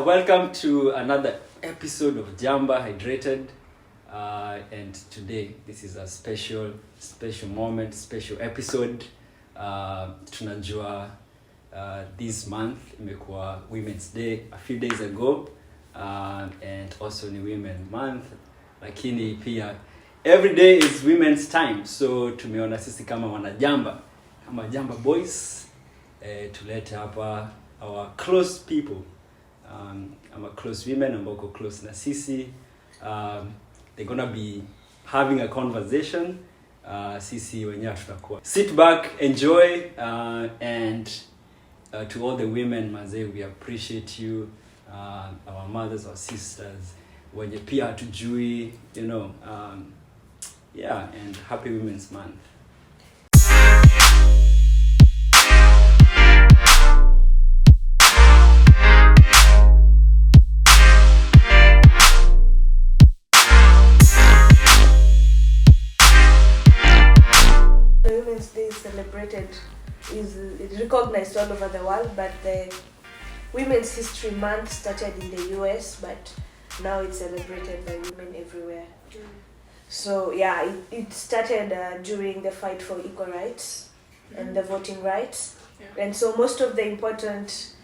Welcome to another episode of Jamba, Hydrated, and today this is a special moment, special episode. Tunajua this month imekuwa Women's Day a few days ago, and also ni Women Month, lakini pia every day is Women's Time, so tumeona sisi kama wanajamba, kama Jamba Boys, tulete hapa our close people. I'm a close women, ambao ko close na sisi. They're gonna be having a conversation. Sisi wenyewe tutakuwa. Sit back, enjoy, and to all the women, mazee, we appreciate you, our mothers, our sisters, wenye pia hatujui, you know, yeah, and happy Women's Month. Women's Day is recognized all over the world, but the Women's History Month started in the US, but now it's celebrated by women everywhere. So yeah, it started during the fight for equal rights and the voting rights, and so most of the important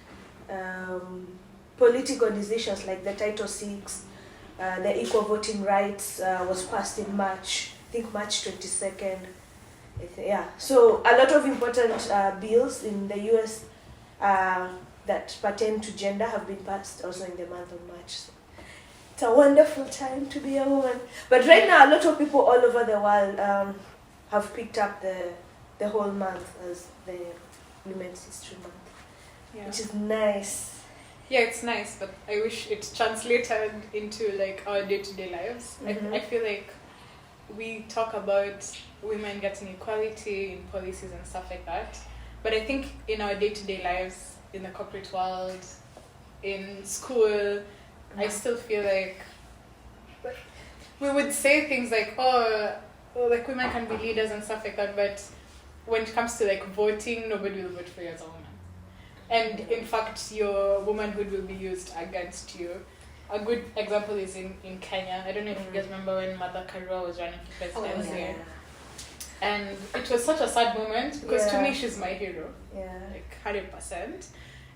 political decisions like the Title VI, the equal voting rights was passed in March, I think March 22nd. Yeah, so a lot of important bills in the US that pertain to gender have been passed also in the month of March. So it's a wonderful time to be a woman. But right now, a lot of people all over the world have picked up the whole month as the Women's History Month, which is nice. Yeah, it's nice, but I wish it translated into like our day-to-day lives. Mm-hmm. I feel like we talk about women getting equality in policies and stuff like that, but I think in our day-to-day lives, in the corporate world, in school, I still feel like we would say things like, oh, like women can be leaders and stuff like that, but when it comes to like voting, nobody will vote for you as a woman. And in fact, your womanhood will be used against you. A good example is in Kenya. I don't know if you guys remember when Mother Karua was running for presidency. And it was such a sad moment because to me she's my hero. Like 100%.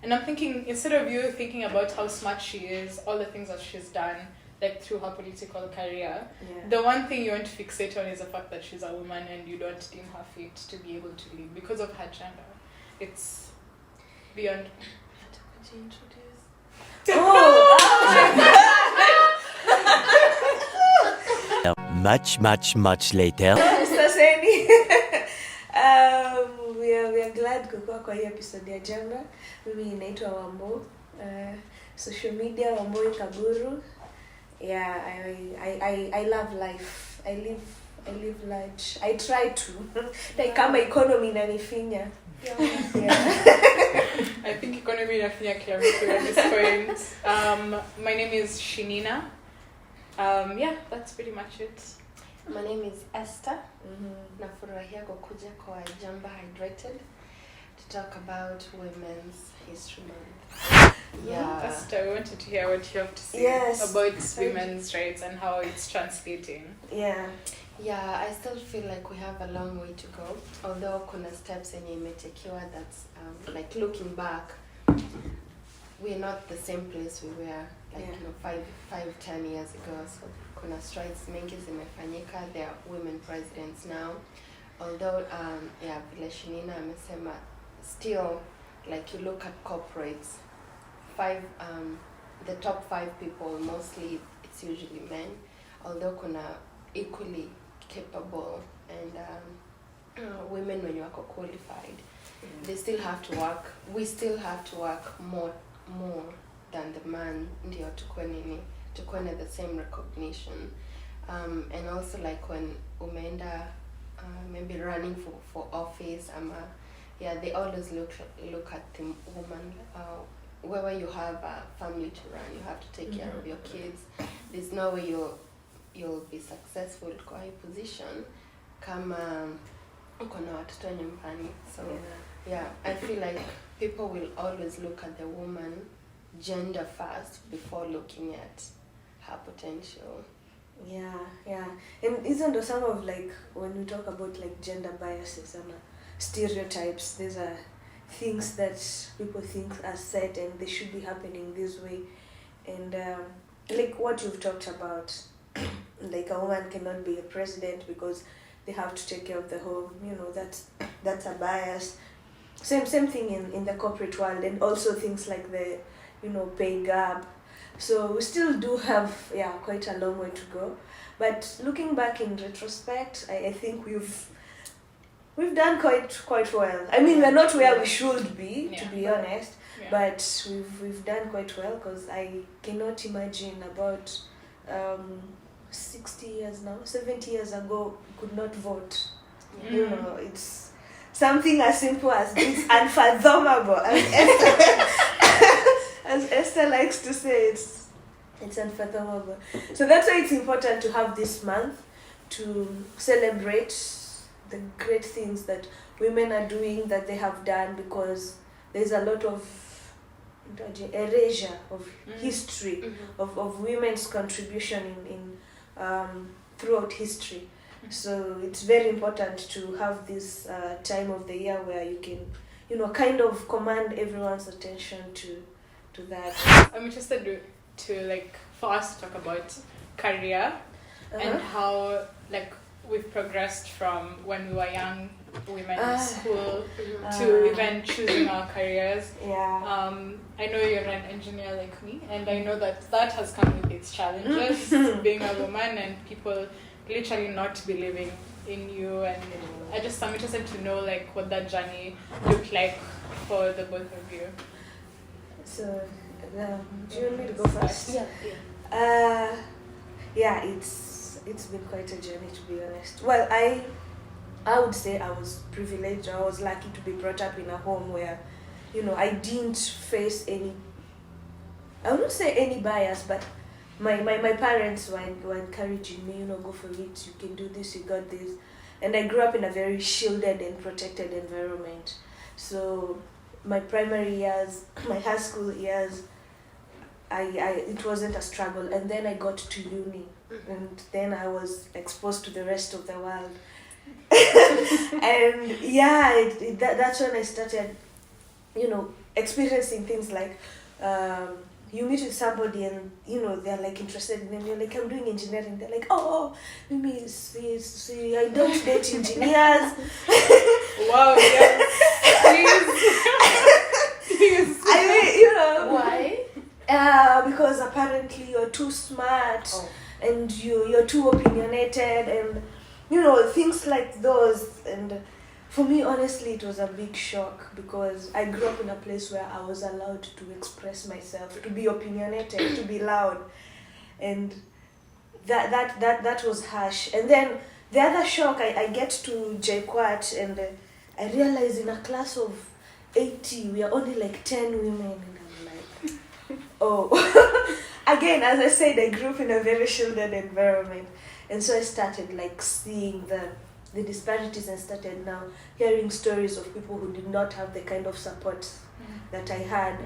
And I'm thinking, instead of you thinking about how smart she is, all the things that she's done, like through her political career, the one thing you want to fixate on is the fact that she's a woman and you don't deem her fit to be able to lead because of her gender. It's beyond. Could you introduce? Much later. We are glad kukua kwa hii episode ya Jamba. Mimi inaitwa Wambo. Social media Wambo Kaburu. Yeah, I love life. I live large. I try to. Like kama economy inanifinya. I think economy inafinya kila mtu at this point. My name is Shinina. Yeah, that's pretty much it. My name is Esther. Nafurahia kukuja kwa Jamba Hydrated to talk about Women's History Month. Yeah, Esther, we wanted to hear what you have to say about women's rights and how it's translating. Yeah, I still feel like we have a long way to go. Although kuna steps yenye imetekiwa, that's like looking back, we're not the same place we were like 5-10 years ago. So kuna strides mingi zimefanyika. There are women presidents now. Although vile Shinina amesema, still like you look at corporates, the top 5 people, mostly it's usually men. Although kuna equally capable and women when you are qualified, they still have to work. We still have to work more than the man, ndio tukuwe na the same recognition. And also like when umeenda maybe running for office, they always look at the woman. Wherever you have a family to run, you have to take care of your kids. There's no way you'll be successful kwa hii position kama uko na watoto nyumbani. So I feel like people will always look at the woman gender first before looking at her potential. Yeah. And isn't there some of like when we talk about like gender biases and stereotypes, these are things that people think are set and they should be happening this way. And like what you've talked about, like a woman cannot be a president because they have to take care of the home. That's a bias. Same thing in the corporate world, and also things like the pay gap. So we still do have quite a long way to go. But looking back in retrospect, I think we've done quite well. I mean, we're not where we should be, to be honest, but we've done quite well, because I cannot imagine about 60 years now, 70 years ago, we could not vote. It's something as simple as this, unfathomable. As Esther likes to say, it's unfathomable. So that's why it's important to have this month to celebrate the great things that women are doing, that they have done, because there's a lot of erasure of history of women's contribution in throughout history. So it's very important to have this time of the year where you can kind of command everyone's attention to that. I'm interested to like for us to talk about career and how like we've progressed from when we were young women in school to even choosing our careers. I know you're an engineer like me, and I know that has come with its challenges, being a woman and people literally not believing in you, and I'm interested to know like what that journey looked like for the both of you. So do you want me to go first? It's been quite a journey, to be honest. Well, I would say I was privileged. I was lucky to be brought up in a home where I didn't face any, I wouldn't say any bias, but my parents were encouraging me, go for it, you can do this, you got this. And I grew up in a very shielded and protected environment. So my primary years, my high school years, it wasn't a struggle. And then I got to uni, and then I was exposed to the rest of the world. And that's when I started, experiencing things like, you meet with somebody and they're like interested in them. You're like, I'm doing engineering. They're like, Mimi, see, I don't date engineers. Wow, yes. Please. I mean, why? Because apparently you're too smart and you're too opinionated, and things like those. And for me, honestly, it was a big shock, because I grew up in a place where I was allowed to express myself, to be opinionated, to be loud, and that was harsh. And then the other shock, I get to JKUAT, and I realize in a class of 80, we are only like 10 women, and I'm like, Again, as I said, I grew up in a very shielded environment, and so I started like seeing the disparities, and started now hearing stories of people who did not have the kind of support that I had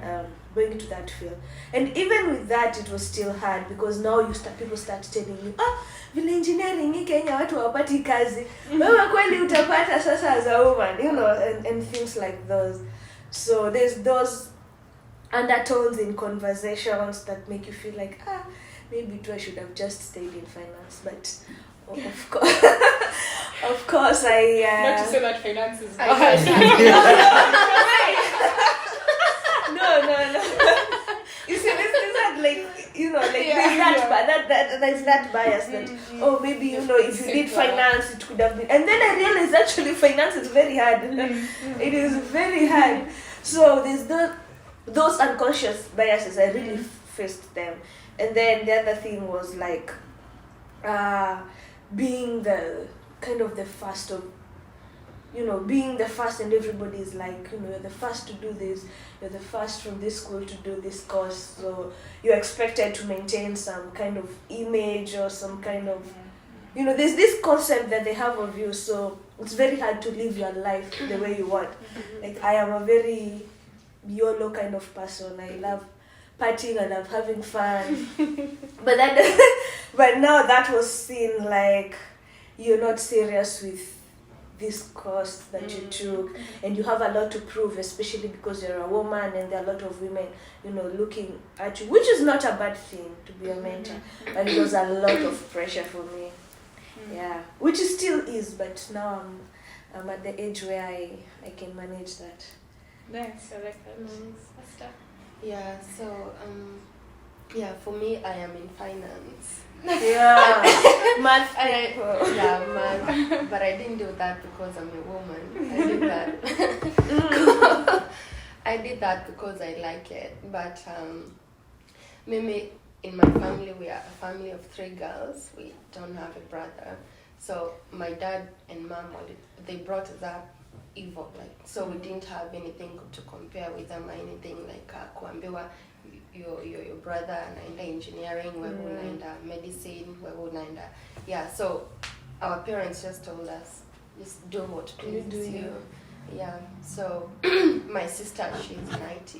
going into that field. And even with that, it was still hard, because now people start telling you, vile engineering hii Kenya watu hawapati kazi, wewe kweli utapata sasa as a woman, and things like those. So there's those undertones in conversations that make you feel like, maybe I should have just stayed in finance, but of course I not to say that finance is bad. No. You see, this is like there's that bias that maybe if you did finance, it could have been. And then I realized actually finance is very hard. It is very hard. So there's those unconscious biases, I really faced them. And then the other thing was like being the kind of the first of, being the first, and everybody's like, you're the first to do this, you're the first from this school to do this course, so you're expected to maintain some kind of image or some kind of, there's this concept that they have of you, so it's very hard to live your life the way you want. Like, I am a very YOLO kind of person. I love partying, I love having fun. but now that was seen like, you're not serious with this course that you took, and you have a lot to prove, especially because you're a woman and there are a lot of women, looking at you, which is not a bad thing to be a mentor, but it was a lot of pressure for me. Yeah, which it still is, but now I'm at the age where I can manage that. Nice, I like that. Sister? Yeah, so for me, I am in finance. Yeah, math. Math. But I didn't do that because I'm a woman. I did that. I did that because I like it. But maybe in my family, we are a family of 3 girls. We don't have a brother. So my dad and mom, they brought us up evil, so we didn't have anything to compare with them or anything like kuambiwa your brother anaenda engineering, wewe unaenda medicine, wewe unaenda so our parents just told us, just do what pleases you. Yeah, so my sister, she's in IT,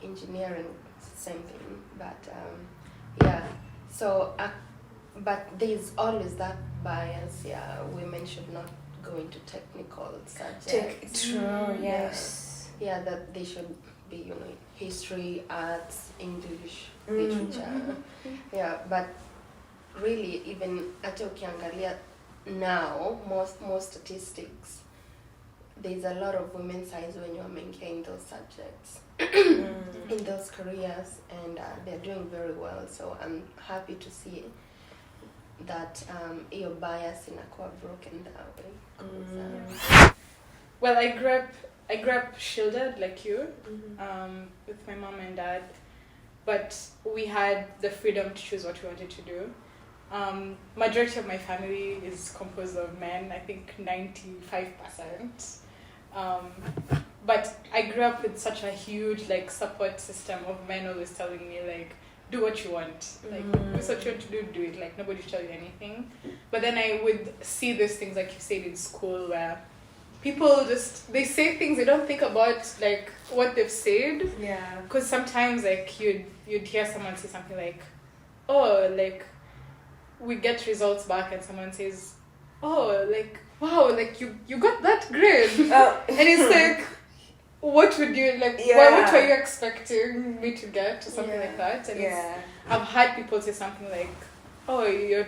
engineering, same thing, but so but there's always that bias, women should not go into technical subjects. True, yes. Yeah, that they should be, history, arts, English, literature. Yeah, but really, even hata ukiangalia now, most statistics, there's a lot of women's sides when you're maintaining those subjects, in those careers, and they're doing very well. So I'm happy to see that your bias inakuwa broken that way. Well, I grew up shielded like you, with my mom and dad, but we had the freedom to choose what we wanted to do. Majority of my family is composed of men, I think 95%. But I grew up with such a huge support system of men always telling me do what you want, this what you want to do it, nobody tell you anything. But then I would see these things like you said in school where people they say things, they don't think about what they've said. Yeah. Because sometimes you'd hear someone say something we get results back and someone says, wow, you got that grade. And it's what would you what were you expecting me to get, or something like that? And I've had people say something like, oh, you're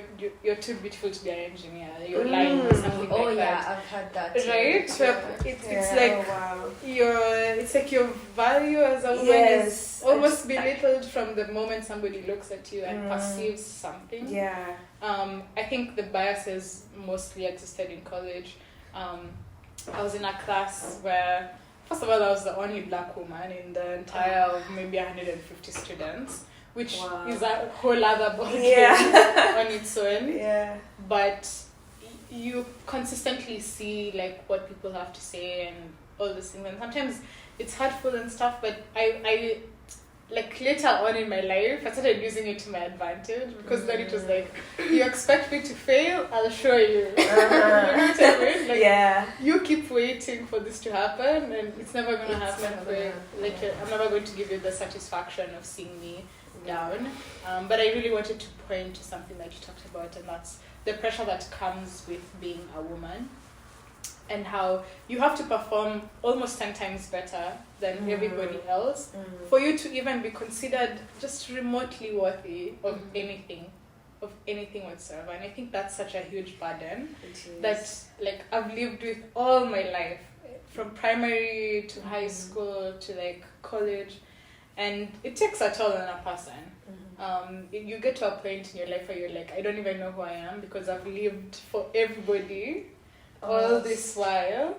too beautiful to be an engineer, you're lying, or something like that. I've had that too. Right? It's like your value as a woman is almost belittled from the moment somebody looks at you and perceives something. Yeah. I think the biases mostly existed in college. I was in a class where, first of all, I was the only black woman in the entire of maybe 150 students, which is a whole other ballgame on its own. Yeah. But you consistently see what people have to say and all these things, and sometimes it's hurtful and stuff. But I later on in my life, I started using it to my advantage, because then it was you expect me to fail, I'll show you. You know what I mean? You keep waiting for this to happen, and it's never going to happen. I'm never going to give you the satisfaction of seeing me down. But I really wanted to point to something that you talked about, and that's the pressure that comes with being a woman, and how you have to perform almost 10 times better than everybody else for you to even be considered just remotely worthy of anything whatsoever. And I think that's such a huge burden that I've lived with all my life, from primary to high school to college, and it takes a toll on a person. You get to a point in your life where you're I don't even know who I am, because I've lived for everybody all this while.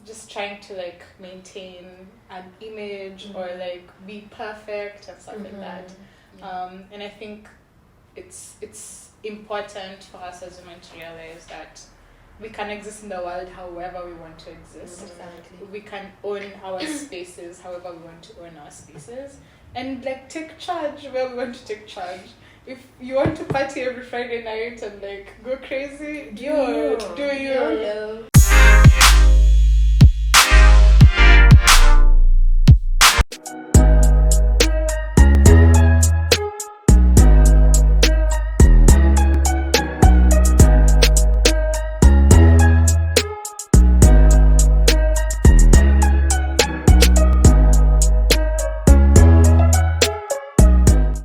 just trying to like maintain an image or like be perfect and stuff like that. And I think it's important for us as women to realize that we can exist in the world however we want to exist. Exactly. We can own our spaces however we want to own our spaces, and like take charge where we want to take charge. If you want to party every Friday night and like go crazy, do you. YOLO.